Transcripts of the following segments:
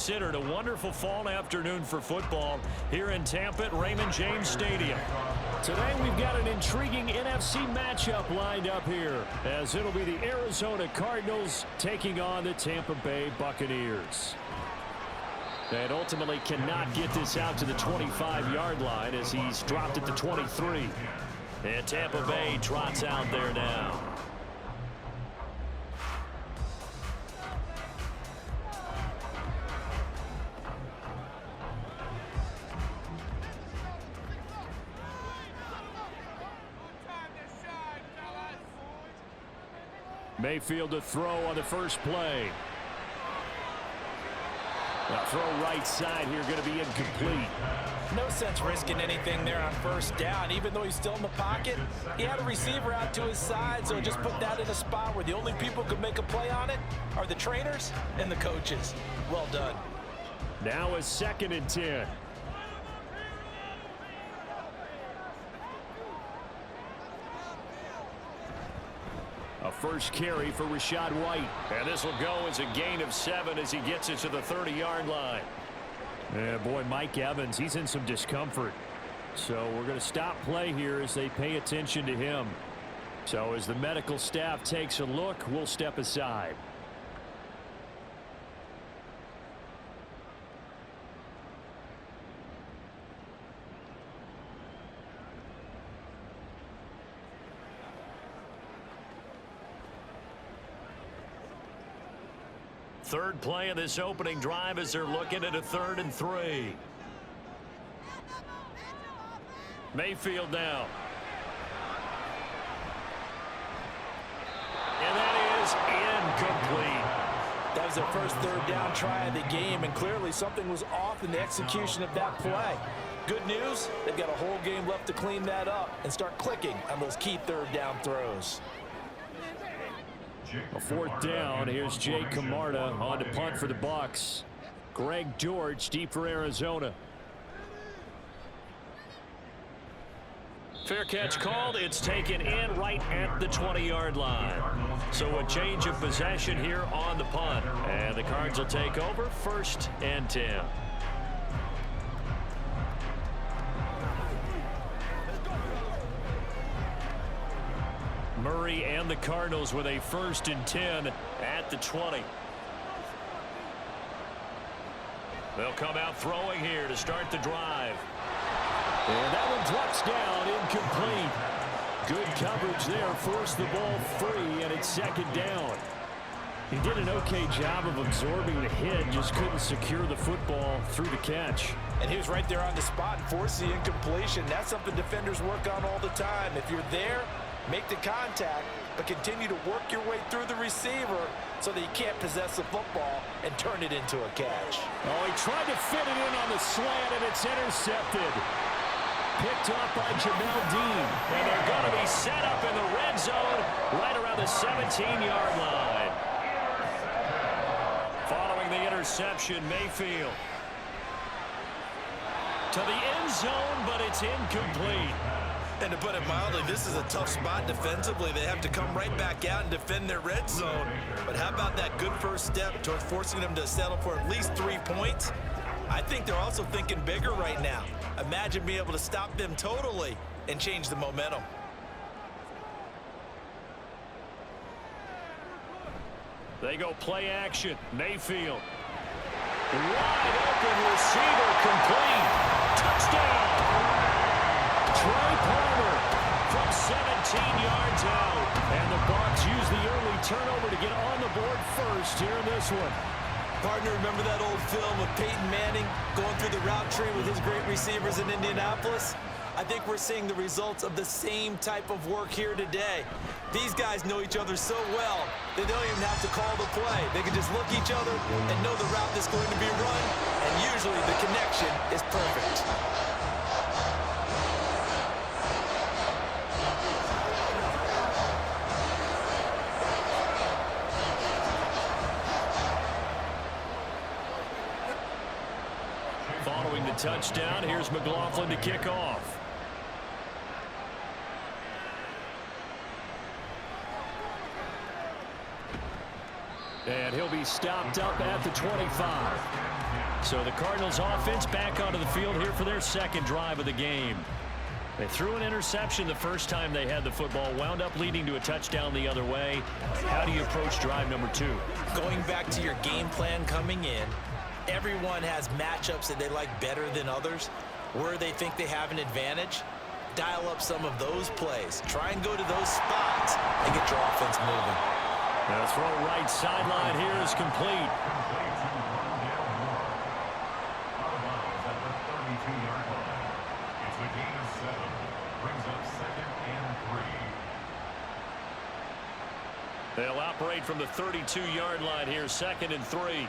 considered a wonderful fall afternoon for football here in Tampa at Raymond James Stadium. Today we've got an intriguing NFC matchup lined up here, as it'll be the Arizona Cardinals taking on the Tampa Bay Buccaneers. And ultimately cannot get this out to the 25-yard line as he's dropped at the 23. And Tampa Bay trots out there now. Mayfield to throw on the first play. Now throw right side here, going to be incomplete. No sense risking anything there on first down. Even though he's still in the pocket, he had a receiver out to his side, so just put that in a spot where the only people who can make a play on it are the trainers and the coaches. Well done. Now a 2nd and 10. A first carry for Rachaad White. And this will go as a gain of 7 as he gets it to the 30-yard line. Yeah, boy, Mike Evans, he's in some discomfort. So we're going to stop play here as they pay attention to him. So as the medical staff takes a look, we'll step aside. Third play of this opening drive as they're looking at a 3rd and 3. Mayfield now. And that is incomplete. That was their first 3rd down try of the game, and clearly something was off in the execution of that play. Good news, they've got a whole game left to clean that up and start clicking on those key 3rd down throws. A 4th down. Here's Jay Camarda on to punt for the Bucs. Greg George deep for Arizona. Fair catch called. It's taken in right at the 20-yard line. So a change of possession here on the punt. And the Cards will take over 1st and 10. Murray and the Cardinals with a 1st and 10 at the 20. They'll come out throwing here to start the drive. And that one drops down, incomplete. Good coverage there, forced the ball free, and it's 2nd down. He did an okay job of absorbing the hit, just couldn't secure the football through the catch. And he was right there on the spot and forced the incompletion. That's something defenders work on all the time. If you're there, make the contact, but continue to work your way through the receiver so that you can't possess the football and turn it into a catch. Oh, he tried to fit it in on the slant, and it's intercepted. Picked up by Jamel Dean. And they're going to be set up in the red zone right around the 17-yard line. Following the interception, Mayfield to the end zone, but it's incomplete. And to put it mildly, this is a tough spot defensively. They have to come right back out and defend their red zone. But how about that good first step towards forcing them to settle for at least 3 points? I think they're also thinking bigger right now. Imagine being able to stop them totally and change the momentum. They go play action. Mayfield. Wide open receiver, complete. Touchdown. Trey Palmer from 17 yards out. And the Bucs use the early turnover to get on the board first here in this one. Partner, remember that old film of Peyton Manning going through the route tree with his great receivers in Indianapolis? I think we're seeing the results of the same type of work here today. These guys know each other so well, they don't even have to call the play. They can just look each other and know the route that's going to be run, and usually the connection is perfect. Following the touchdown, here's McLaughlin to kick off. And he'll be stopped up at the 25. So the Cardinals offense back onto the field here for their second drive of the game. They threw an interception the first time they had the football, wound up leading to a touchdown the other way. How do you approach drive number 2? Going back to your game plan coming in, everyone has matchups that they like better than others. Where they think they have an advantage, dial up some of those plays. Try and go to those spots and get your offense moving. The throw right sideline here is complete. They'll operate from the 32-yard line here, 2nd and 3.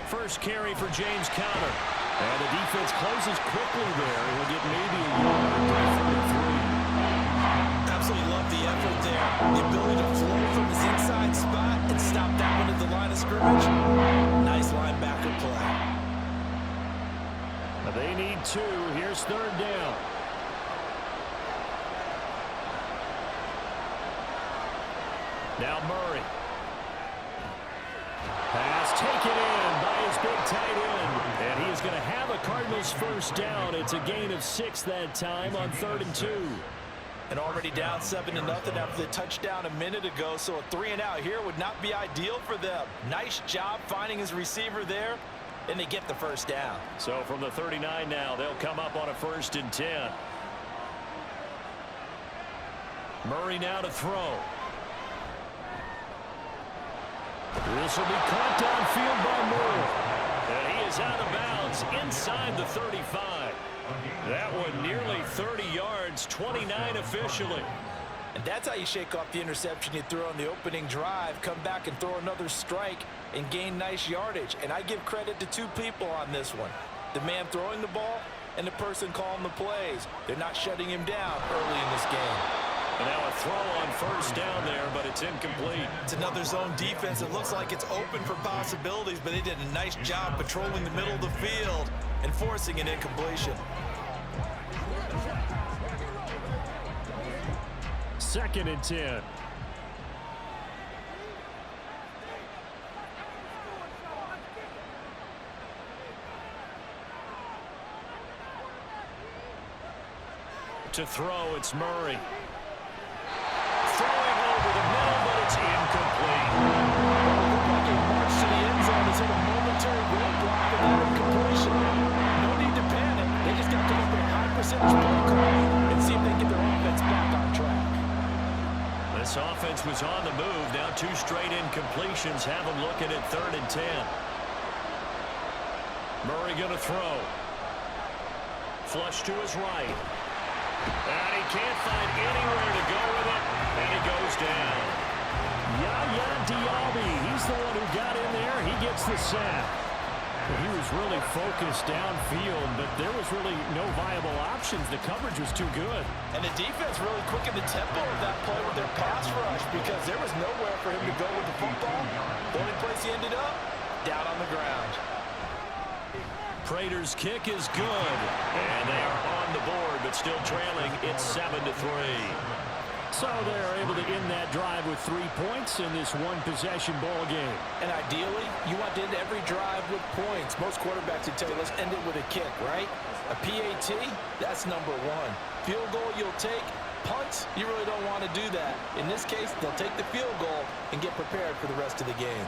First carry for James Conner. And the defense closes quickly there. He'll get maybe a yard. Absolutely love the effort there. The ability to flow from his inside spot and stop that one at the line of scrimmage. Nice linebacker play. They need 2. Here's 3rd down. Now Murray. Pass taken in by his big tight end. And he is going to have a Cardinals first down. It's a gain of 6 that time on 3rd and 2. And already down 7-0 after the touchdown a minute ago. So a 3-and-out here would not be ideal for them. Nice job finding his receiver there. And they get the first down. So from the 39 now, they'll come up on a 1st and 10. Murray now to throw. This will be caught downfield by Moore. And he is out of bounds inside the 35. That one nearly 30 yards, 29 officially. And that's how you shake off the interception you threw on the opening drive. Come back and throw another strike and gain nice yardage. And I give credit to 2 people on this one. The man throwing the ball and the person calling the plays. They're not shutting him down early in this game. And now a throw on 1st down there, but it's incomplete. It's another zone defense. It looks like it's open for possibilities, but they did a nice job patrolling the middle of the field and forcing an incompletion. 2nd and 10. To throw, it's Murray. Throwing over the middle, but it's incomplete. Like a march to the end zone is in a momentary roadblock of that incompletion. No need to panic. They just got to come up with a high percentage play call and see if they can get their offense back on track. This offense was on the move. Now 2 straight incompletions have them looking at 3rd and 10. Murray going to throw. Flush to his right. And he can't find anywhere to go with it. And he goes down. Yaya Diaby, he's the one who got in there. He gets the sack. He was really focused downfield, but there was really no viable options. The coverage was too good. And the defense really quickened the tempo of that play with their pass rush because there was nowhere for him to go with the football. The only place he ended up, down on the ground. Prater's kick is good. And they are on the board, but still trailing. It's 7-3. So they're able to end that drive with 3 points in this one-possession ball game. And ideally, you want to end every drive with points. Most quarterbacks would tell you, let's end it with a kick, right? A PAT, that's number 1. Field goal you'll take. Punts, you really don't want to do that. In this case, they'll take the field goal and get prepared for the rest of the game.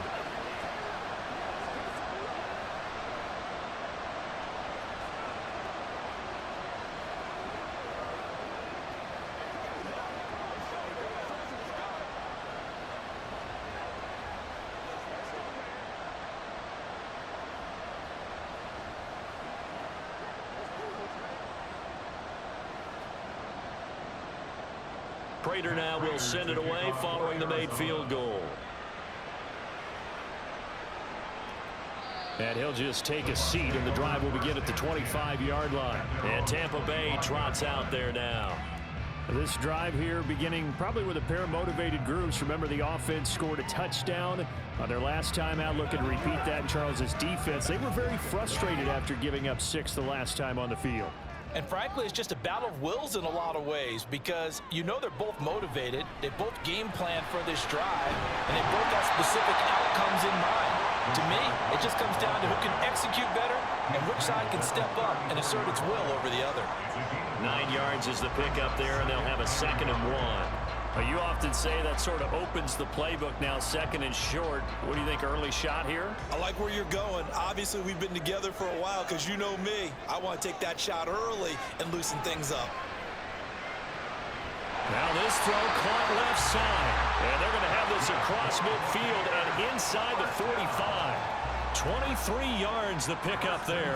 Prater now will send it away following the made field goal. And he'll just take a seat, and the drive will begin at the 25-yard line. And Tampa Bay trots out there now. This drive here beginning probably with a pair of motivated groups. Remember, the offense scored a touchdown on their last time out. Looking to repeat that in Charles's defense. They were very frustrated after giving up 6 the last time on the field. And frankly, it's just a battle of wills in a lot of ways because you know they're both motivated, they both game plan for this drive, and they both have specific outcomes in mind. To me, it just comes down to who can execute better and which side can step up and assert its will over the other. 9 yards is the pickup there, and they'll have a 2nd and 1. You often say that sort of opens the playbook now, 2nd and short. What do you think, early shot here? I like where you're going. Obviously, we've been together for a while because you know me. I want to take that shot early and loosen things up. Now this throw caught left side. And they're going to have this across midfield and inside the 45. 23 yards the pickup there.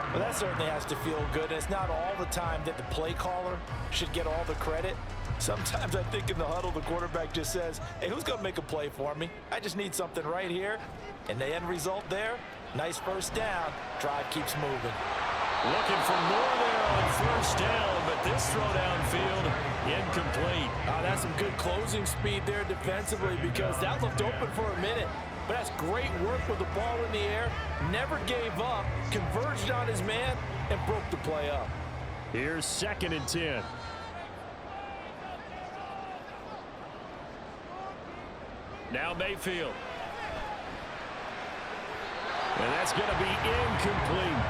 Well, that certainly has to feel good. And it's not all the time that the play caller should get all the credit. Sometimes I think in the huddle, the quarterback just says, hey, who's going to make a play for me? I just need something right here. And the end result there, nice first down. Drive keeps moving. Looking for more there on first down, but this throw downfield, incomplete. That's some good closing speed there defensively because that looked open for a minute. But that's great work with the ball in the air. Never gave up, converged on his man, and broke the play up. Here's 2nd and 10. Now Mayfield. And that's going to be incomplete.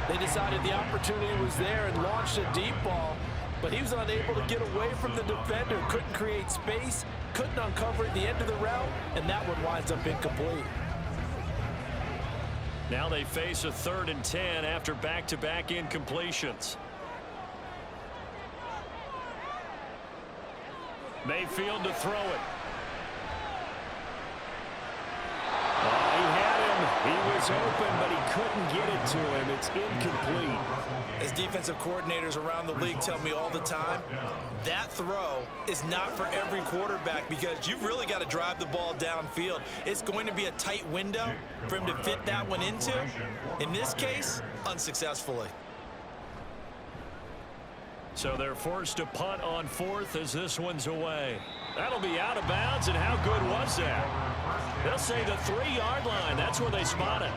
They decided the opportunity was there and launched a deep ball, but he was unable to get away from the defender, couldn't create space, couldn't uncover at the end of the route, and that one winds up incomplete. Now they face a 3rd and 10 after back-to-back incompletions. Mayfield to throw it. He was open, but he couldn't get it to him. It's incomplete. As defensive coordinators around the league tell me all the time, that throw is not for every quarterback because you've really got to drive the ball downfield. It's going to be a tight window for him to fit that one into. In this case, unsuccessfully. So they're forced to punt on 4th as this one's away. That'll be out of bounds, and how good was that? They'll say the 3-yard line. That's where they spot it.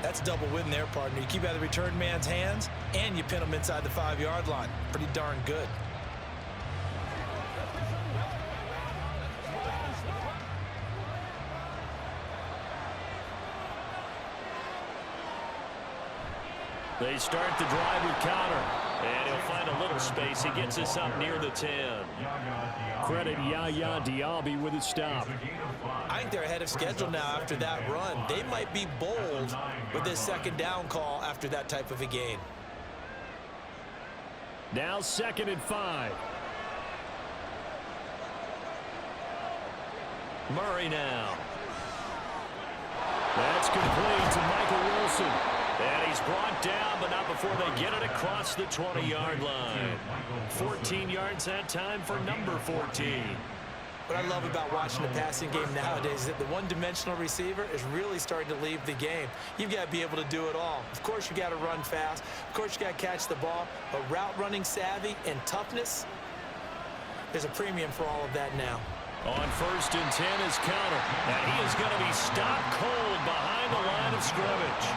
That's double win there, partner. You keep out of the return man's hands, and you pin him inside the 5-yard line. Pretty darn good. They start the drive with Connor. And he'll find a little space. He gets us up near the 10. Credit Yaya Diaby with his stop. I think they're ahead of schedule now after that run. They might be bold with this 2nd down call after that type of a gain. Now 2nd and 5. Murray now. That's complete to Michael Wilson. And he's brought down, but not before they get it across the 20-yard line. 14 yards that time for number 14. What I love about watching the passing game nowadays is that the one-dimensional receiver is really starting to leave the game. You've got to be able to do it all. Of course, you got to run fast. Of course, you got to catch the ball. But route running savvy and toughness, there's a premium for all of that now. On 1st and 10 is Connor. And he is going to be stopped cold behind the line of scrimmage.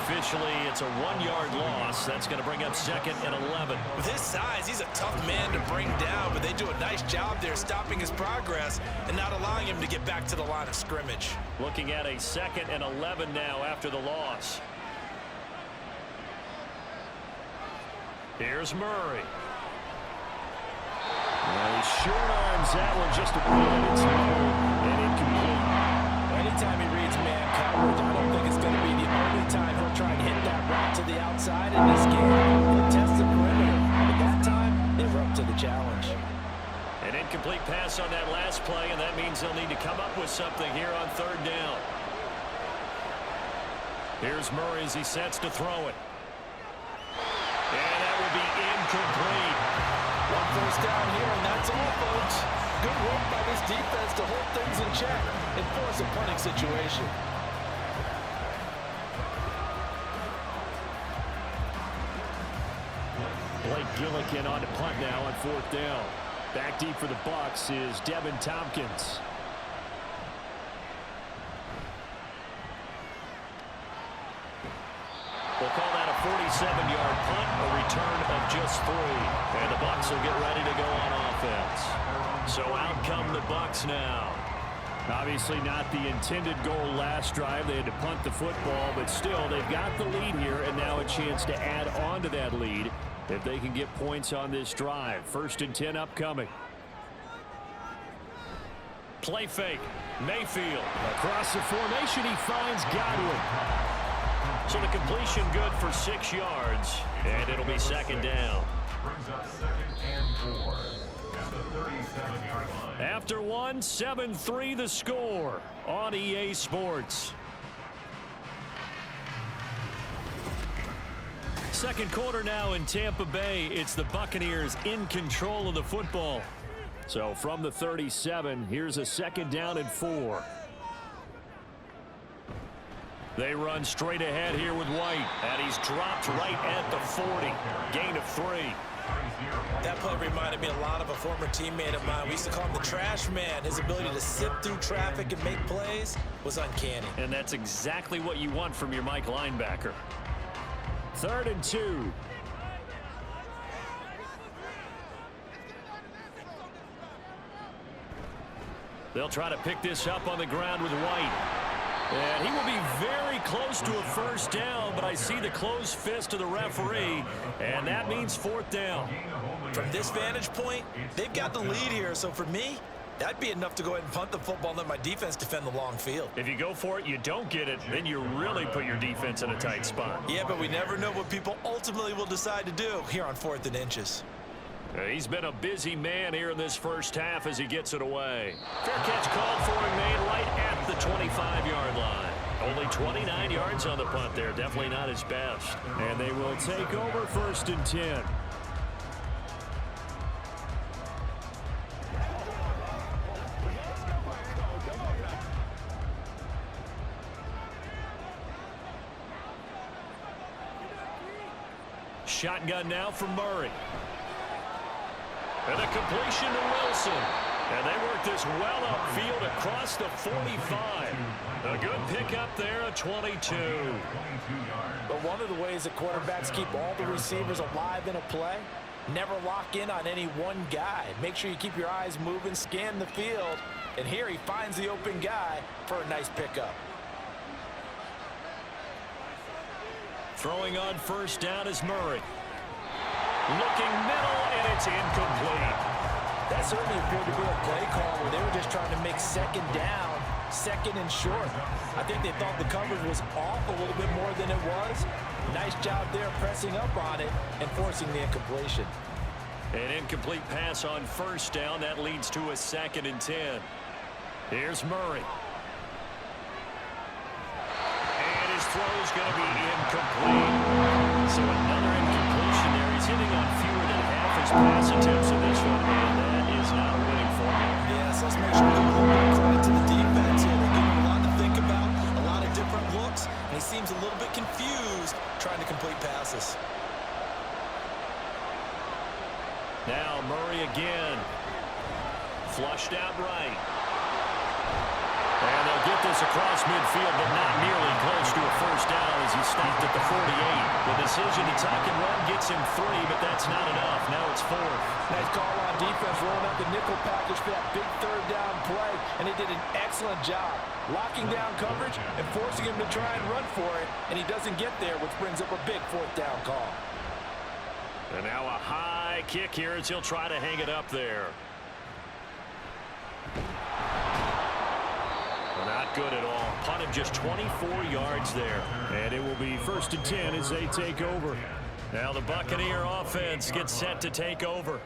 Officially, it's a 1-yard loss. That's going to bring up 2nd and 11. With his size, he's a tough man to bring down, but they do a nice job there stopping his progress and not allowing him to get back to the line of scrimmage. Looking at a 2nd and 11 now after the loss. Here's Murray. Well, he short arms that one just a bit. It's low and incomplete. Anytime he reads man coverage, I don't think it's going to be the only time he'll try and hit that route to the outside in this game. He'll test the perimeter. But that time, they were up to the challenge. An incomplete pass on that last play, and that means they'll need to come up with something here on 3rd down. Here's Murray as he sets to throw it. And that will be incomplete. One first down here, and that's all, folks. Good work by this defense to hold things in check and force a punting situation. Blake Gillikin on to punt now on 4th down. Back deep for the Bucs is Devin Tompkins. We'll call that a 47-yard punt, a return of just 3. And the Bucs will get ready to go on offense. So out come the Bucs now. Obviously not the intended goal last drive. They had to punt the football, but still they've got the lead here and now a chance to add on to that lead if they can get points on this drive. 1st and 10 upcoming. Play fake. Mayfield across the formation. He finds Godwin. So the completion good for 6 yards, and it'll be 2nd down. Brings up 2nd and 4 at the 37-yard line. After 1, 7-3 the score on EA Sports. Second quarter now in Tampa Bay. It's the Buccaneers in control of the football. So from the 37, here's a 2nd down and 4. They run straight ahead here with White, and he's dropped right at the 40. Gain of 3. That play reminded me a lot of a former teammate of mine. We used to call him the trash man. His ability to sift through traffic and make plays was uncanny. And that's exactly what you want from your Mike linebacker. 3rd and 2. They'll try to pick this up on the ground with White. And he will be very close to a 1st down, but I see the closed fist of the referee, and that means 4th down. From this vantage point, they've got the lead here, so for me, that'd be enough to go ahead and punt the football and let my defense defend the long field. If you go for it, you don't get it, then you really put your defense in a tight spot. Yeah, but we never know what people ultimately will decide to do here on 4th and inches. He's been a busy man here in this first half as he gets it away. Fair catch called for and made right at the 25-yard line. Only 29 yards on the punt there. Definitely not his best. And they will take over 1st and 10. Shotgun now from Murray. And a completion to Wilson. And they work this well upfield across the 45. A good pickup there at 22. But one of the ways that quarterbacks keep all the receivers alive in a play, never lock in on any one guy. Make sure you keep your eyes moving, scan the field. And here he finds the open guy for a nice pickup. Throwing on 1st down is Murray. Looking middle, and it's incomplete. That certainly appeared to be a play call where they were just trying to make 2nd down, 2nd and short. I think they thought the coverage was off a little bit more than it was. Nice job there pressing up on it and forcing the incompletion. An incomplete pass on 1st down. That leads to a 2nd and 10. Here's Murray. And his throw's going to be incomplete. So another incompletion there. He's hitting on fewer than half his pass attempts in this one, and that is not a winning formula. Yes, let's make sure we give a little bit of credit to the defense here. They're giving him a lot to think about, a lot of different looks, and he seems a little bit confused trying to complete passes. Now Murray again. Flushed out right. And they'll get this across midfield, but not nearly close to a 1st down as he stopped at the 48. The decision to tuck and run gets him 3, but that's not enough. Now it's 4th. Nice call on defense, rolling out the nickel package for that big 3rd down play, and they did an excellent job locking down coverage and forcing him to try and run for it, and he doesn't get there, which brings up a big 4th down call. And now a high kick here as he'll try to hang it up there. Not good at all. Punt of just 24 yards there. And it will be 1st and 10 as they take over. Now the Buccaneer offense gets set to take over.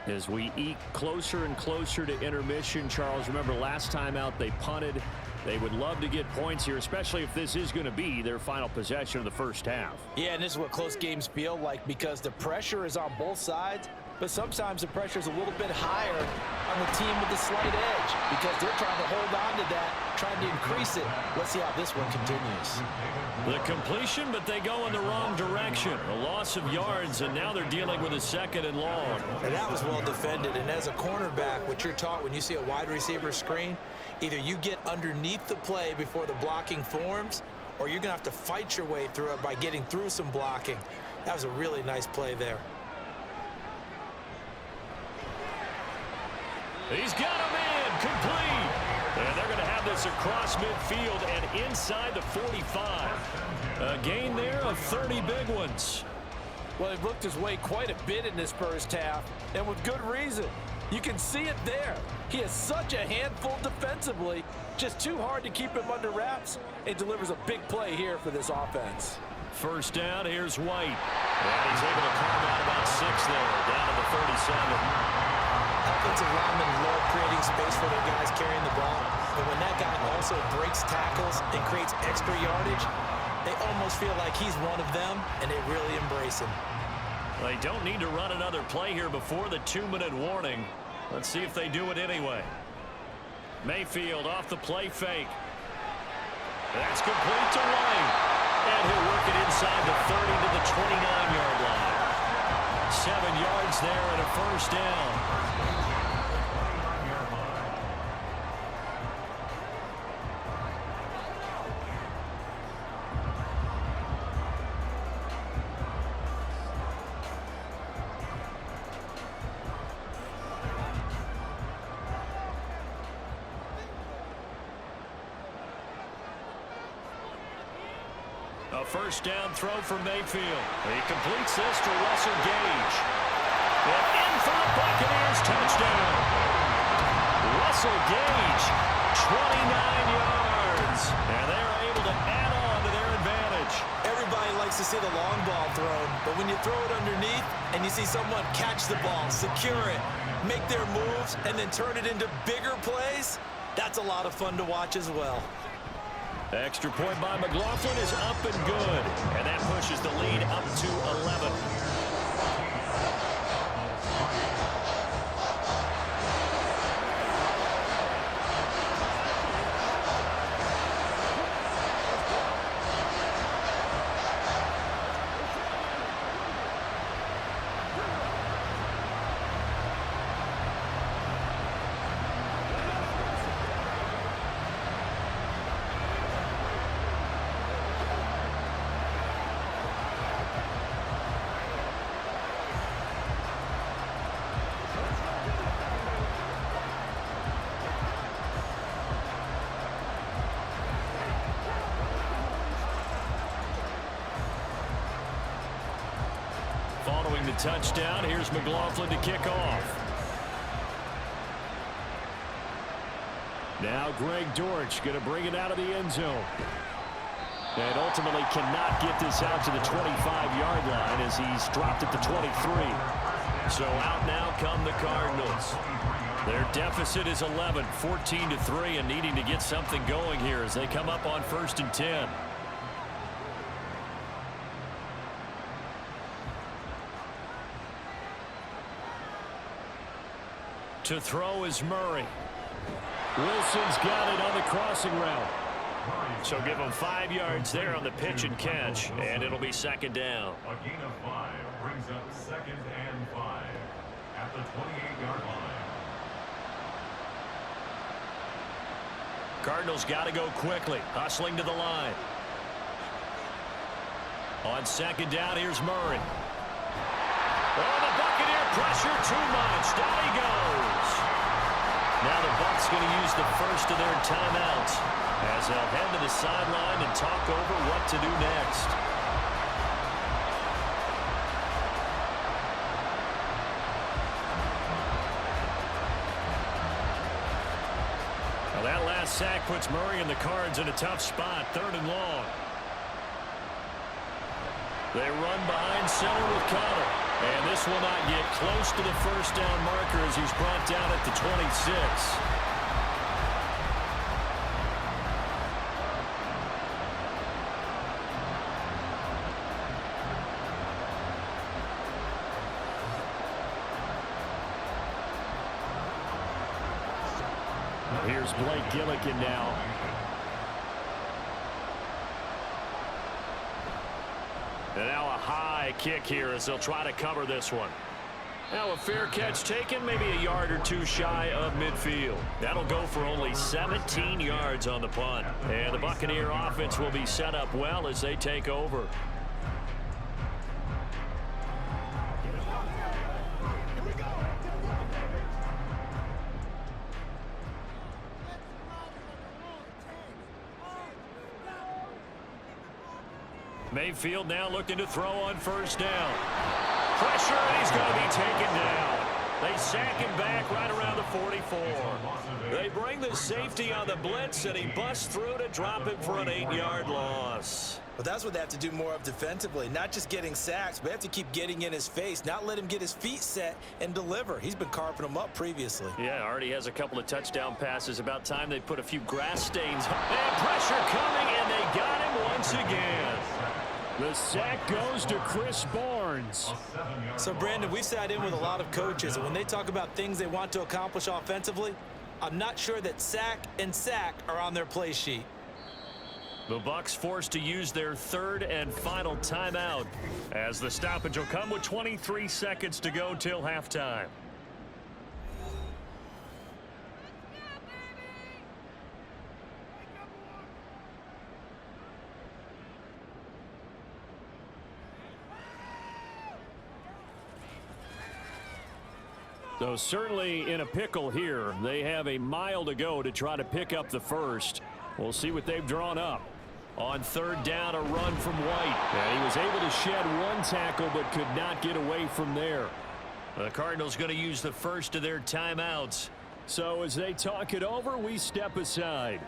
As we eke closer and closer to intermission, Charles, remember last time out they punted. They would love to get points here, especially if this is going to be their final possession of the first half. Yeah, and this is what close games feel like because the pressure is on both sides, but sometimes the pressure is a little bit higher on the team with the slight edge because they're trying to hold on to that, trying to increase it. Let's see how this one continues. The completion, but they go in the wrong direction. A loss of yards, and now they're dealing with a 2nd and long. And that was well defended, and as a cornerback, what you're taught when you see a wide receiver screen, either you get underneath the play before the blocking forms, or you're going to have to fight your way through it by getting through some blocking. That was a really nice play there. He's got a man complete. And they're going to have this across midfield and inside the 45. A gain there of 30 big ones. Well, he looked his way quite a bit in this first half, and with good reason. You can see it there. He is such a handful defensively, just too hard to keep him under wraps, and delivers a big play here for this offense. First down, here's White. And he's able to carve out about 6 there, down to the 37. Offensive linemen love creating space for their guys carrying the ball, but when that guy also breaks tackles and creates extra yardage, they almost feel like he's one of them, and they really embrace him. They don't need to run another play here before the 2-minute warning. Let's see if they do it anyway. Mayfield off the play fake. That's complete to White. And he'll work it inside the 30 to the 29-yard line. 7 yards there and a first down. A first down throw for Mayfield. He completes this to Russell Gage. And in for the Buccaneers, touchdown. Russell Gage, 29 yards. And they're able to add on to their advantage. Everybody likes to see the long ball thrown, but when you throw it underneath and you see someone catch the ball, secure it, make their moves, and then turn it into bigger plays, that's a lot of fun to watch as well. Extra point by McLaughlin is up and good. And that pushes the lead up to 11. Following the touchdown, here's McLaughlin to kick off. Now Greg Dortch going to bring it out of the end zone. And ultimately cannot get this out to the 25-yard line as he's dropped at the 23. So out now come the Cardinals. Their deficit is 11, 14-3, and needing to get something going here as they come up on 1st and 10. To throw is Murray. Wilson's got it on the crossing route. So give him 5 yards there on the pitch and catch, and it'll be 2nd down. A gain of 5 brings up 2nd and 5 at the 28-yard line. Cardinals got to go quickly, hustling to the line. On 2nd down, here's Murray. Oh, the Buccaneer pressure too much. Down he goes. Now the Bucs going to use the first of their timeouts as they'll head to the sideline and talk over what to do next. Well, that last sack puts Murray and the Cards in a tough spot, 3rd and long. They run behind center with Connor. And this will not get close to the first down marker as he's brought down at the 26. Here's Blake Gillikin now. And now a high kick here as they'll try to cover this one. Now a fair catch taken, maybe a yard or two shy of midfield. That'll go for only 17 yards on the punt. And the Buccaneer offense will be set up well as they take over. Mayfield now looking to throw on first down. Pressure, and he's going to be taken down. They sack him back right around the 44. They bring the safety on the blitz, and he busts through to drop him for an 8-yard loss. Well, that's what they have to do more of defensively, not just getting sacks, but they have to keep getting in his face, not let him get his feet set and deliver. He's been carving them up previously. Yeah, already has a couple of touchdown passes. About time they put a few grass stains. And pressure coming, and they got him once again. The sack goes to Chris Barnes. So, Brandon, we've sat in with a lot of coaches, and when they talk about things they want to accomplish offensively, I'm not sure that sack and sack are on their play sheet. The Bucs forced to use their third and final timeout as the stoppage will come with 23 seconds to go till halftime. So certainly in a pickle here. They have a mile to go to try to pick up the first. We'll see what they've drawn up. On third down, a run from White. And he was able to shed one tackle but could not get away from there. The Cardinals going to use the first of their timeouts. So as they talk it over, we step aside.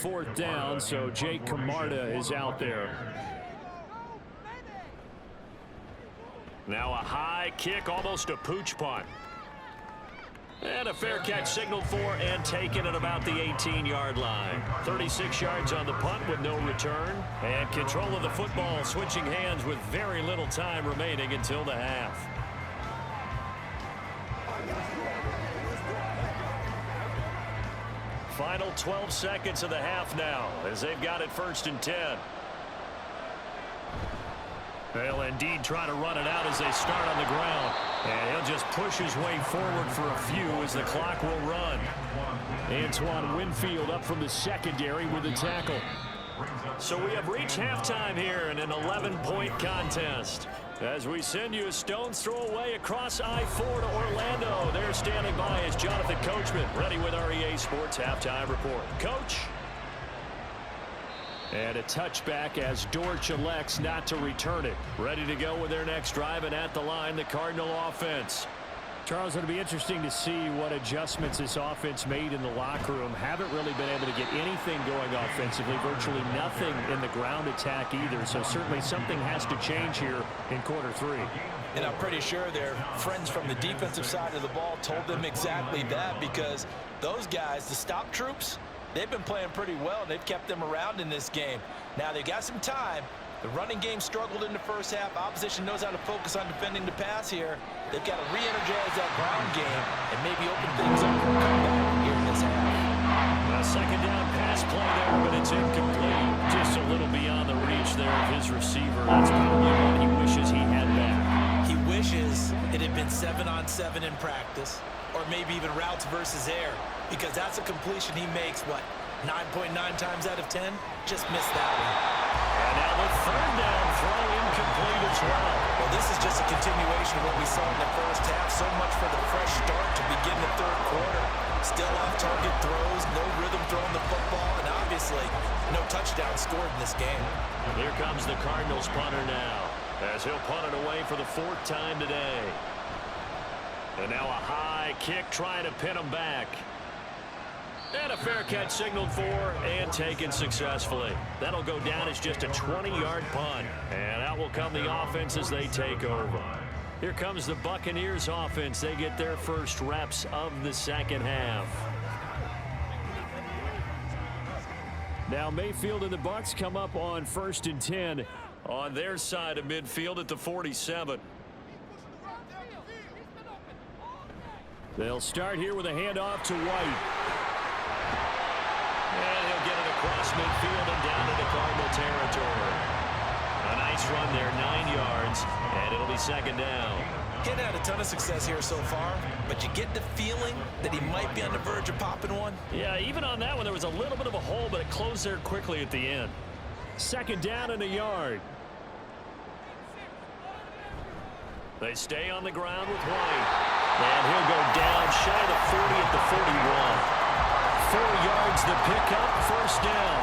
Fourth down, so Jake Camarda is out there. Now a high kick, almost a pooch punt. And a fair catch signaled for and taken at about the 18-yard line. 36 yards on the punt with no return. And control of the football switching hands with very little time remaining until the half. Final 12 seconds of the half now as they've got it 1st and 10. They'll indeed try to run it out as they start on the ground. And he'll just push his way forward for a few as the clock will run. Antoine Winfield up from the secondary with the tackle. So we have reached halftime here in an 11-point contest. As we send you a stone's throw away across I-4 to Orlando. There standing by is Jonathan Coachman, ready with our EA Sports Halftime Report. Coach. And a touchback as Dortch elects not to return it. Ready to go with their next drive, and at the line, the Cardinal offense. Charles, it'll be interesting to see what adjustments this offense made in the locker room. Haven't really been able to get anything going offensively. Virtually nothing in the ground attack either. So certainly something has to change here in quarter 3. And I'm pretty sure their friends from the defensive side of the ball told them exactly that, because those guys, the stop troops, they've been playing pretty well, and they've kept them around in this game. Now, they've got some time. The running game struggled in the first half. Opposition knows how to focus on defending the pass here. They've got to re-energize that ground game and maybe open things up for a comeback here in this half. A second down pass play there, but it's incomplete. Just a little beyond the reach there of his receiver. That's probably what he wishes he had back. He wishes it had been 7-on-7 in practice, or maybe even routes versus air, because that's a completion he makes, what, 9.9 times out of 10? Just missed that one. And now the third down throw incomplete as well. Well, this is just a continuation of what we saw in the first half. So much for the fresh start to begin the third quarter. Still off-target throws, no rhythm throwing the football, and obviously no touchdown scored in this game. Here comes the Cardinals punter now, as he'll punt it away for the 4th time today. And now a high kick trying to pin him back. And a fair catch signaled for and taken successfully. That'll go down as just a 20-yard punt. And out will come the offense as they take over. Here comes the Buccaneers offense. They get their first reps of the second half. Now Mayfield and the Bucs come up on 1st and 10 on their side of midfield at the 47. They'll start here with a handoff to White. across midfield and down into Cardinal territory. A nice run there, 9 yards, and it'll be second down. He hadn't had a ton of success here so far, but you get the feeling that he might be on the verge of popping one. Yeah, even on that one, there was a little bit of a hole, but it closed there quickly at the end. Second down and a yard. They stay on the ground with White. And he'll go down shy of the 40 at the 41. 4 yards the pickup, first down.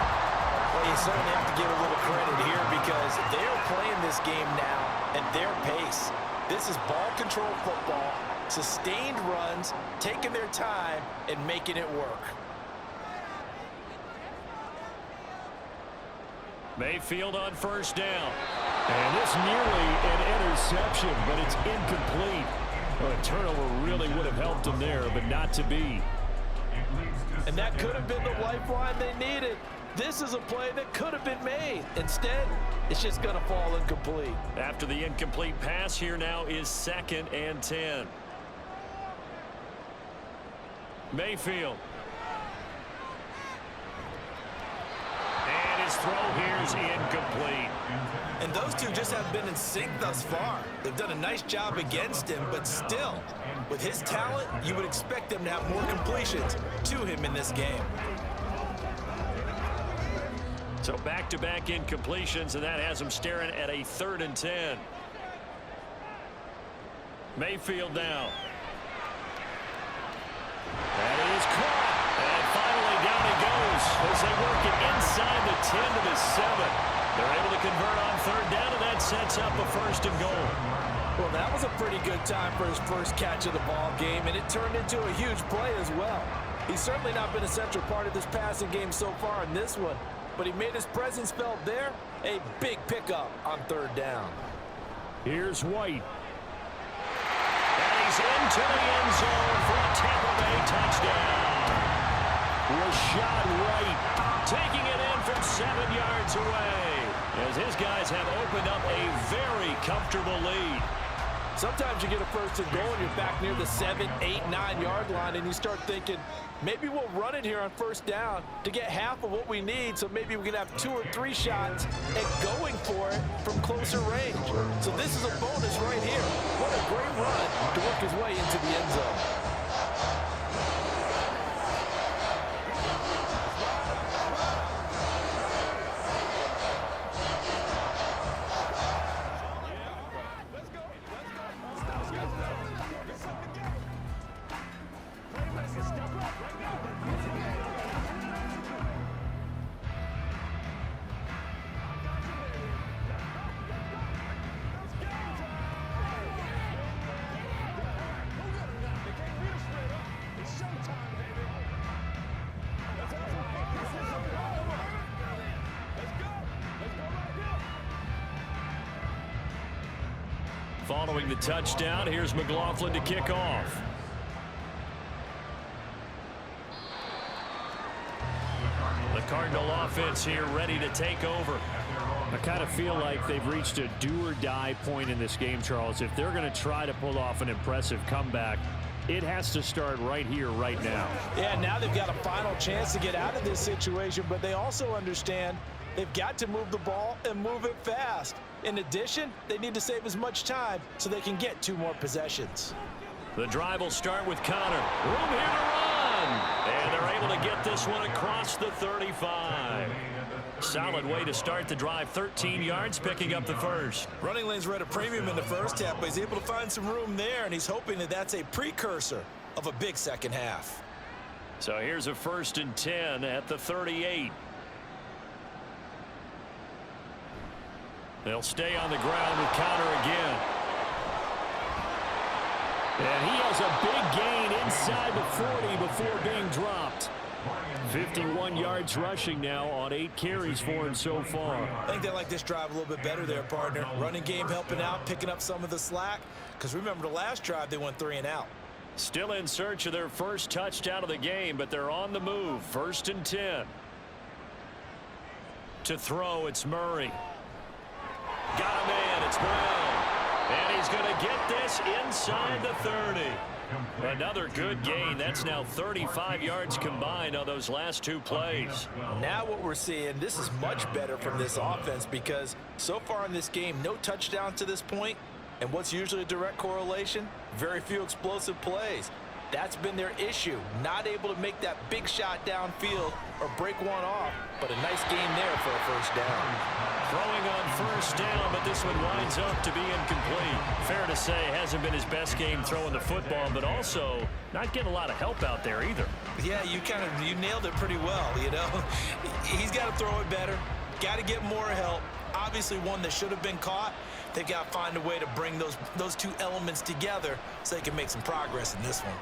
Well, you certainly have to give a little credit here because they're playing this game now at their pace. This is ball control football, sustained runs, taking their time, and making it work. Mayfield on first down. And this nearly an interception, but it's incomplete. Well, a turnover really would have helped him there, but not to be. And that could have been the lifeline they needed. This is a play that could have been made. Instead, it's just going to fall incomplete. After the incomplete pass, here now is 2nd and 10. Mayfield. And his throw here is incomplete. And those two just haven't been in sync thus far. They've done a nice job against him, but still, with his talent, you would expect them to have more completions to him in this game. So back-to-back incompletions, and that has him staring at a 3rd and 10. Mayfield now. That is caught. And finally down he goes as they work it inside the 10 to the 7. They're able to convert on 3rd down, and that sets up a 1st and goal. Well, that was a pretty good time for his first catch of the ball game, and it turned into a huge play as well. He's certainly not been a central part of this passing game so far in this one, but he made his presence felt there. A big pickup on 3rd down. Here's White. And he's into the end zone for a Tampa Bay touchdown. Rashad White taking it in from 7 yards away as his guys have opened up a very comfortable lead. Sometimes you get a 1st and goal and you're back near the 7, 8, 9 yard line and you start thinking, maybe we'll run it here on 1st down to get half of what we need, so maybe we can have 2 or 3 shots at going for it from closer range. So this is a bonus right here. What a great run to work his way into the end zone. Following the touchdown, here's McLaughlin to kick off. The Cardinal offense here ready to take over. I kind of feel like they've reached a do-or-die point in this game, Charles. If they're going to try to pull off an impressive comeback, it has to start right here, right now. Yeah, now they've got a final chance to get out of this situation, but they also understand they've got to move the ball and move it fast. In addition, they need to save as much time so they can get 2 more possessions. The drive will start with Connor. Room here to run. And they're able to get this one across the 35. Solid way to start the drive. 13 yards, picking up the 1st. Running lanes were at a premium in the first half, but he's able to find some room there, and he's hoping that that's a precursor of a big second half. So here's a 1st and 10 at the 38. They'll stay on the ground with Connor again. And he has a big gain inside the 40 before being dropped. 51 yards rushing now on 8 carries for him so far. I think they like this drive a little bit better there, partner. Running game helping out, picking up some of the slack. Because remember, the last drive, they went 3 and out. Still in search of their first touchdown of the game, but they're on the move. 1st and 10. To throw, it's Murray. Got him in. It's Brown. And he's he's going to get this inside the 30. Another good gain. That's now 35 yards combined on those last two plays. Now what we're seeing, this is much better from this offense because so far in this game, no touchdowns to this point. And what's usually a direct correlation? Very few explosive plays. That's been their issue. Not able to make that big shot downfield or break one off, but a nice game there for a first down. Throwing on first down, but this one winds up to be incomplete. Fair to say, hasn't been his best game throwing the football, but also not getting a lot of help out there either. Yeah, you nailed it pretty well, you know. He's got to throw it better. Got to get more help. Obviously one that should have been caught. They've got to find a way to bring those two elements together so they can make some progress in this one.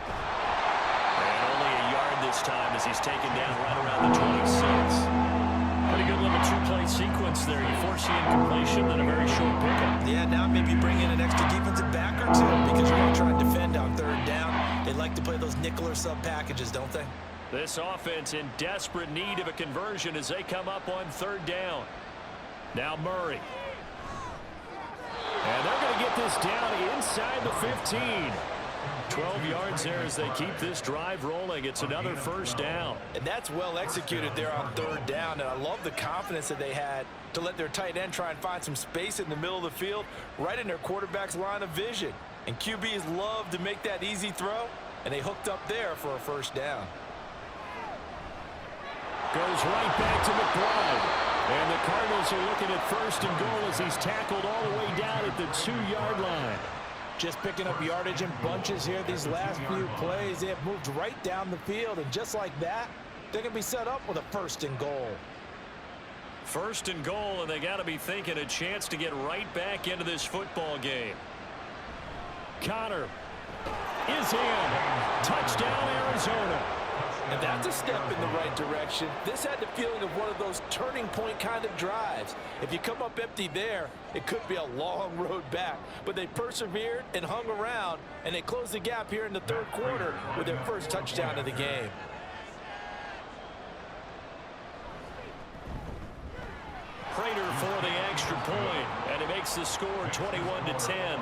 And only a yard this time as he's taken down right around the 26. Pretty good little two-play sequence there. You force the incompletion, then a very short pickup. Yeah, now maybe bring in an extra defensive back or two because you're going to try and defend on third down. They like to play those nickel or sub packages, don't they? This offense in desperate need of a conversion as they come up on third down. Now Murray. And they're going to get this down inside the 15. 12 yards there as they keep this drive rolling. It's another first down. And that's well executed there on third down. And I love the confidence that they had to let their tight end try and find some space in the middle of the field, right in their quarterback's line of vision. And QBs love to make that easy throw, and they hooked up there for a first down. Goes right back to McBride. And the Cardinals are looking at first and goal as he's tackled all the way down at the 2-yard line. Just picking up yardage in bunches here these last few plays. They have moved right down the field, and just like that, they're going to be set up with a first and goal. First and goal, and they got to be thinking a chance to get right back into this football game. Connor is in. Touchdown, Arizona. And that's a step in the right direction. This had the feeling of one of those turning point kind of drives. If you come up empty there, it could be a long road back. But they persevered and hung around, and they closed the gap here in the third quarter with their first touchdown of the game. Prater for the extra point, and it makes the score 21-10.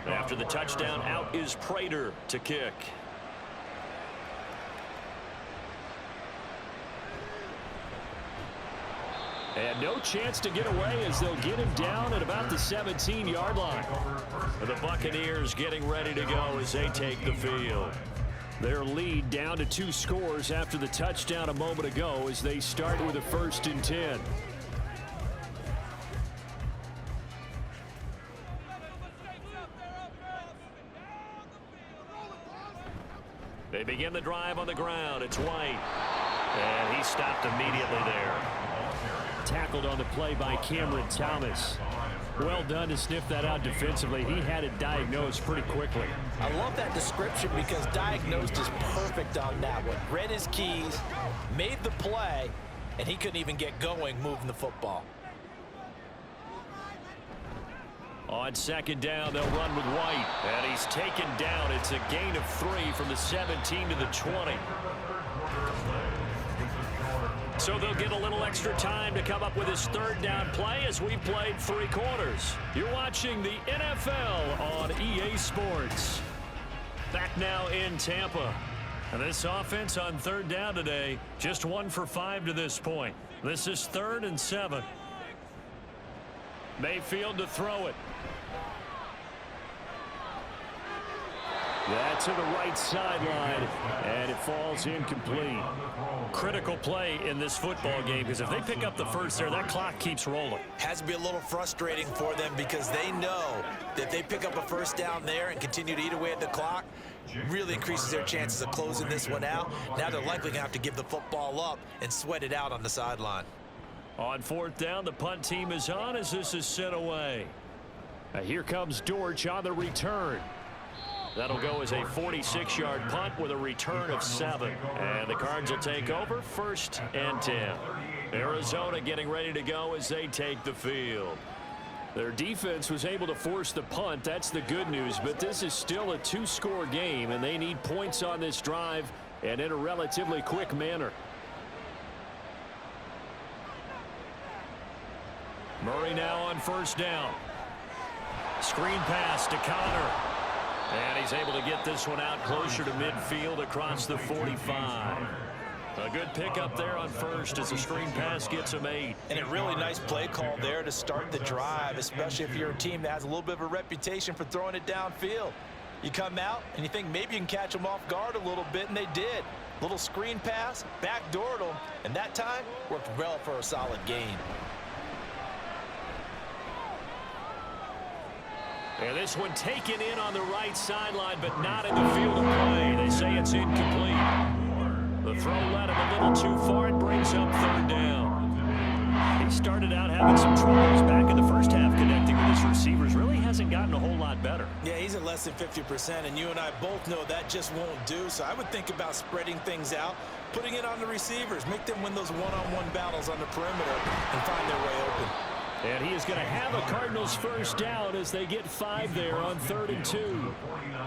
After the touchdown, out is Prater to kick. And no chance to get away as they'll get him down at about the 17-yard line. The Buccaneers getting ready to go as they take the field. Their lead down to 2 scores after the touchdown a moment ago as they start with a 1st and 10. They begin the drive on the ground. It's White. And he stopped immediately there. Tackled on the play by Cameron Thomas. Well done to sniff that out defensively. He had it diagnosed pretty quickly. I love that description because diagnosed is perfect on that one. Read his keys, made the play, and he couldn't even get going moving the football. On 2nd down, they'll run with White. And he's taken down. It's a gain of 3 from the 17 to the 20. So they'll get a little extra time to come up with his 3rd down play as we've played 3 quarters. You're watching the NFL on EA Sports. Back now in Tampa. And this offense on 3rd down today, just 1 for 5 to this point. This is 3rd and 7. Mayfield to throw it. That's to the right sideline, and it falls incomplete. Critical play in this football game, because if they pick up the first there, that clock keeps rolling. Has to be a little frustrating for them because they know that if they pick up a first down there and continue to eat away at the clock, really increases their chances of closing this one out. Now they're likely going to have to give the football up and sweat it out on the sideline. On fourth down, the punt team is on as this is sent away. Here comes Dortch on the return. That'll go as a 46-yard punt with a return of 7. And the Cards will take over 1st and 10. Arizona getting ready to go as they take the field. Their defense was able to force the punt. That's the good news. But this is still a 2-score game, and they need points on this drive and in a relatively quick manner. Murray now on 1st down. Screen pass to Connor. And he's able to get this one out closer to midfield across the 45. A good pickup there on 1st as the screen pass gets him 8. And a really nice play call there to start the drive, especially if you're a team that has a little bit of a reputation for throwing it downfield. You come out and you think maybe you can catch them off guard a little bit, and they did. Little screen pass, backdoored them, and that time worked well for a solid gain. And this one taken in on the right sideline, but not in the field of play. They say it's incomplete. The throw led him a little too far. It brings up 3rd down. He started out having some troubles back in the first half connecting with his receivers. Really hasn't gotten a whole lot better. Yeah, he's at less than 50%, and you and I both know that just won't do. So I would think about spreading things out, putting it on the receivers, make them win those one-on-one battles on the perimeter and find their way open. And he is going to have a Cardinals 1st down as they get 5 there on 3rd and 2.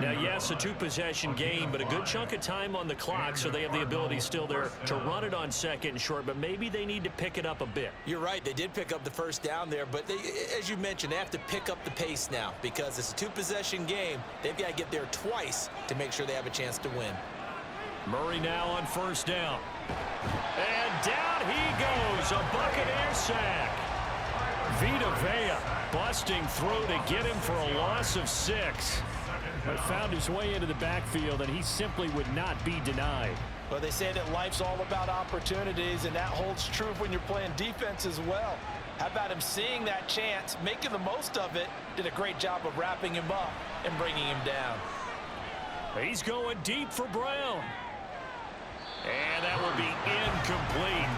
Now, yes, a 2-possession game, but a good chunk of time on the clock, so they have the ability still there to run it on 2nd and short, but maybe they need to pick it up a bit. You're right. They did pick up the 1st down there, but as you mentioned, they have to pick up the pace now because it's a 2-possession game. They've got to get there twice to make sure they have a chance to win. Murray now on 1st down. And down he goes, a Buccaneers sack. Vita Vea busting through to get him for a loss of 6. But found his way into the backfield, and he simply would not be denied. Well, they say that life's all about opportunities, and that holds true when you're playing defense as well. How about him seeing that chance, making the most of it, did a great job of wrapping him up and bringing him down. He's going deep for Brown. And that will be incomplete.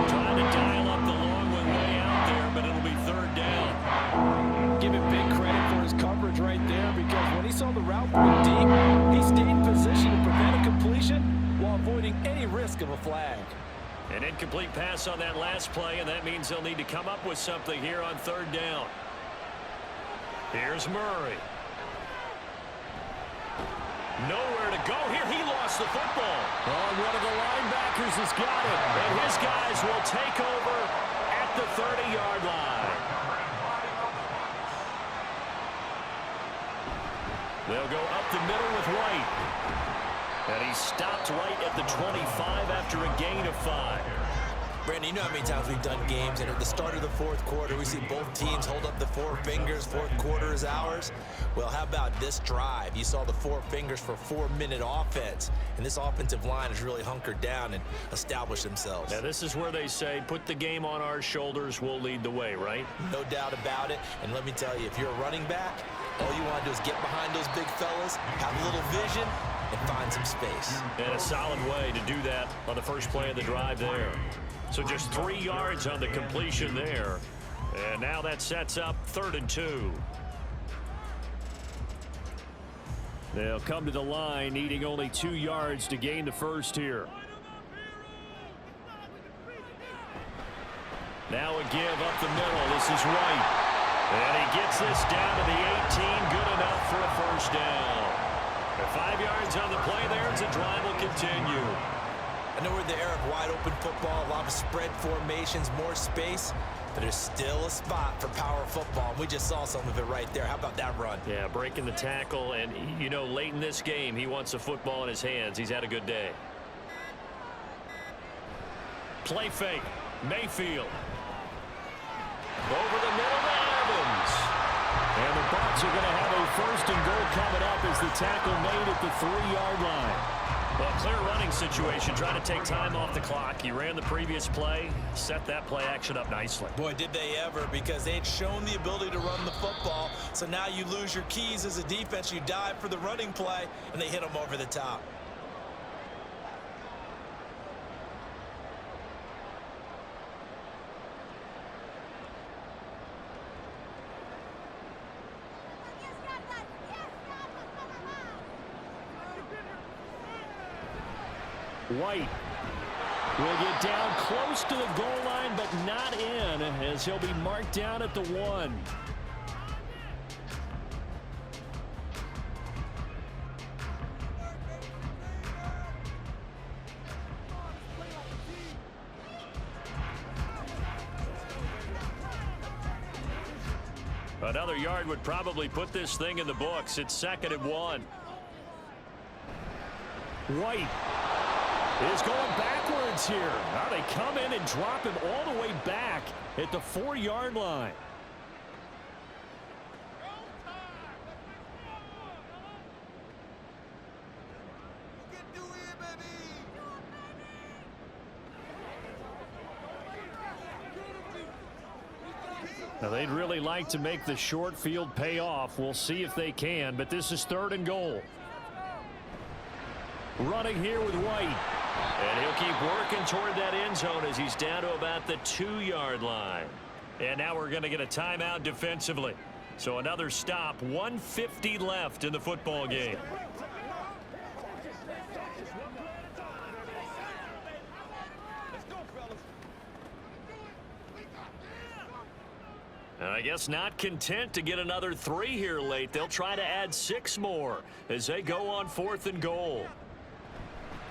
Trying to dial up the long one way out there, but it'll be 3rd down. Give him big credit for his coverage right there, because when he saw the route going deep, he stayed in position to prevent a completion while avoiding any risk of a flag. An incomplete pass on that last play, and that means they'll need to come up with something here on 3rd down. Here's Murray. Nowhere to go here. He lost the football. Oh, one of the linebackers has got it. And his guys will take over at the 30-yard line. They'll go up the middle with White. And he stopped right at the 25 after a gain of 5. Brandon, you know how many times we've done games, and at the start of the 4th quarter, we see both teams hold up the 4 fingers, 4th quarter is ours. Well, how about this drive? You saw the 4 fingers for 4-minute offense, and this offensive line has really hunkered down and established themselves. Now, this is where they say, put the game on our shoulders, we'll lead the way, right? No doubt about it, and let me tell you, if you're a running back, all you want to do is get behind those big fellas, have a little vision, and find some space. And a solid way to do that on the first play of the drive there. So just 3 yards on the completion there. And now that sets up 3rd and 2. They'll come to the line needing only 2 yards to gain the first here. Now a give up the middle. This is White. And he gets this down to the 18. Good enough for a 1st down. And 5 yards on the play there as the drive will continue. I know we're in the era of wide-open football, a lot of spread formations, more space, but there's still a spot for power football. We just saw some of it right there. How about that run? Yeah, breaking the tackle, and, you know, late in this game, he wants the football in his hands. He's had a good day. Play fake. Mayfield. Over the middle to Evans. And the Bucs are going to have a 1st and goal coming up as the tackle made at the 3-yard line. Well, clear running situation, trying to take time off the clock. He ran the previous play, set that play action up nicely. Boy, did they ever, because they'd shown the ability to run the football. So now you lose your keys as a defense. You dive for the running play, and they hit them over the top. White will get down close to the goal line, but not in, as he'll be marked down at the 1. Another yard would probably put this thing in the books. It's 2nd and 1. White is going backwards here. Now they come in and drop him all the way back at the 4-yard line. Now they'd really like to make the short field pay off. We'll see if they can, but this is 3rd and goal. Running here with White. And he'll keep working toward that end zone as he's down to about the 2-yard line. And now we're going to get a timeout defensively. So another stop. 1:50 left in the football game. And I guess not content to get another 3 here late. They'll try to add 6 more as they go on 4th and goal.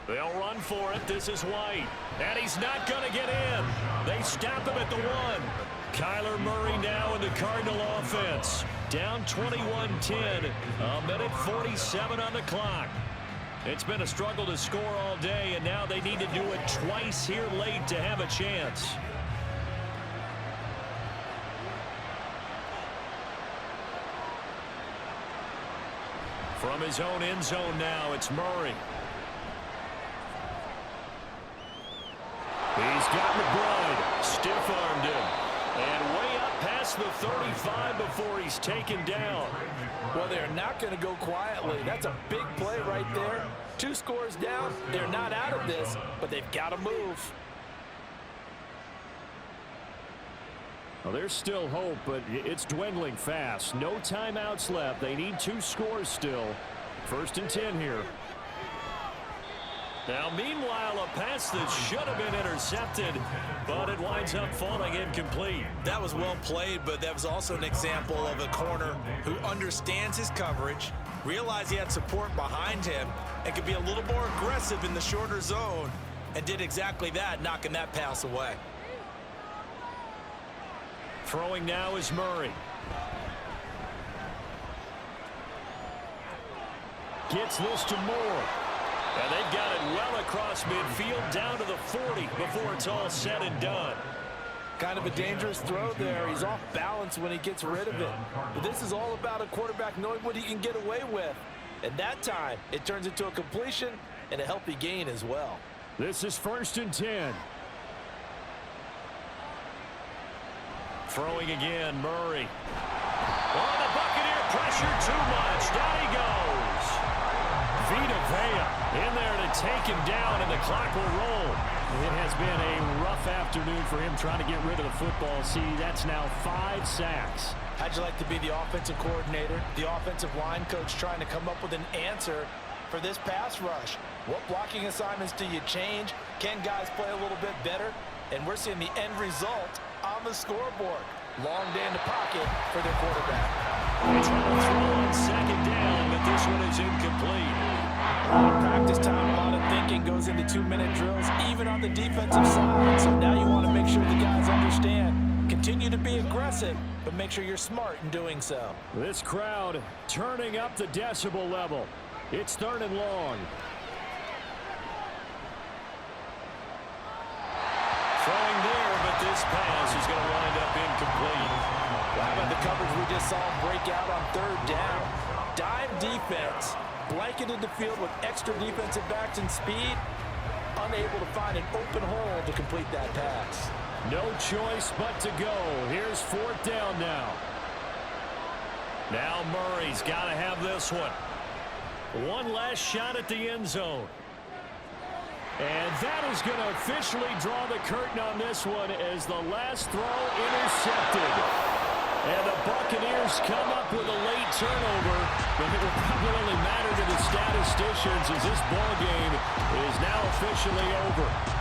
They'll run for it. This is White. And he's not going to get in. They stop him at the 1. Kyler Murray now in the Cardinal offense. Down 21-10. A minute 47 on the clock. It's been a struggle to score all day, and now they need to do it twice here late to have a chance. From his own end zone now, it's Murray. He's got McBride. Stiff-armed him. And way up past the 35 before he's taken down. Well, they're not going to go quietly. That's a big play right there. 2 scores down. They're not out of this, but they've got to move. Well, there's still hope, but it's dwindling fast. No timeouts left. They need 2 scores still. 1st and 10 here. Now, meanwhile, a pass that should have been intercepted, but it winds up falling incomplete. That was well played, but that was also an example of a corner who understands his coverage, realized he had support behind him, and could be a little more aggressive in the shorter zone, and did exactly that, knocking that pass away. Throwing now is Murray. Gets this to Moore. And they've got it well across midfield down to the 40 before it's all said and done. Kind of a dangerous throw there. He's off balance when he gets rid of it. But this is all about a quarterback knowing what he can get away with. And that time, it turns into a completion and a healthy gain as well. This is 1st and 10. Throwing again, Murray. Oh, the Buccaneer pressure too much. Down he goes. Vita Vea in there to take him down, and the clock will roll. It has been a rough afternoon for him trying to get rid of the football. See, that's now 5 sacks. How'd you like to be the offensive coordinator, the offensive line coach trying to come up with an answer for this pass rush? What blocking assignments do you change? Can guys play a little bit better? And we're seeing the end result on the scoreboard. Long day in the pocket for their quarterback. They try to throw on 2nd down, but this one is incomplete. A lot of practice time, a lot of thinking goes into 2-minute drills, even on the defensive side. So now you want to make sure the guys understand. Continue to be aggressive, but make sure you're smart in doing so. This crowd turning up the decibel level. It's 3rd and long. Throwing there, but this pass is going to wind up incomplete. Well, how about the coverage we just saw break out on third down? Dime defense, blanketed the field with extra defensive backs and speed, unable to find an open hole to complete that pass. No choice but to go. Here's fourth down now. Now Murray's got to have this one. One last shot at the end zone. And that is going to officially draw the curtain on this one as the last throw intercepted. And the Buccaneers come up with a late turnover, but it will probably only matter to the statisticians as this ball game is now officially over.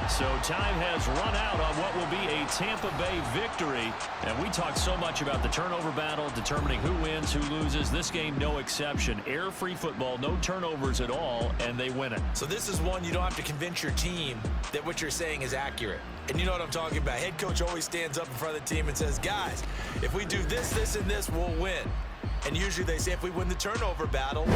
So time has run out on what will be a Tampa Bay victory. And we talked so much about the turnover battle, determining who wins, who loses. This game, no exception. Air-free football, no turnovers at all, and they win it. So this is one you don't have to convince your team that what you're saying is accurate. And you know what I'm talking about. Head coach always stands up in front of the team and says, guys, if we do this, this, and this, we'll win. And usually they say if we win the turnover battle,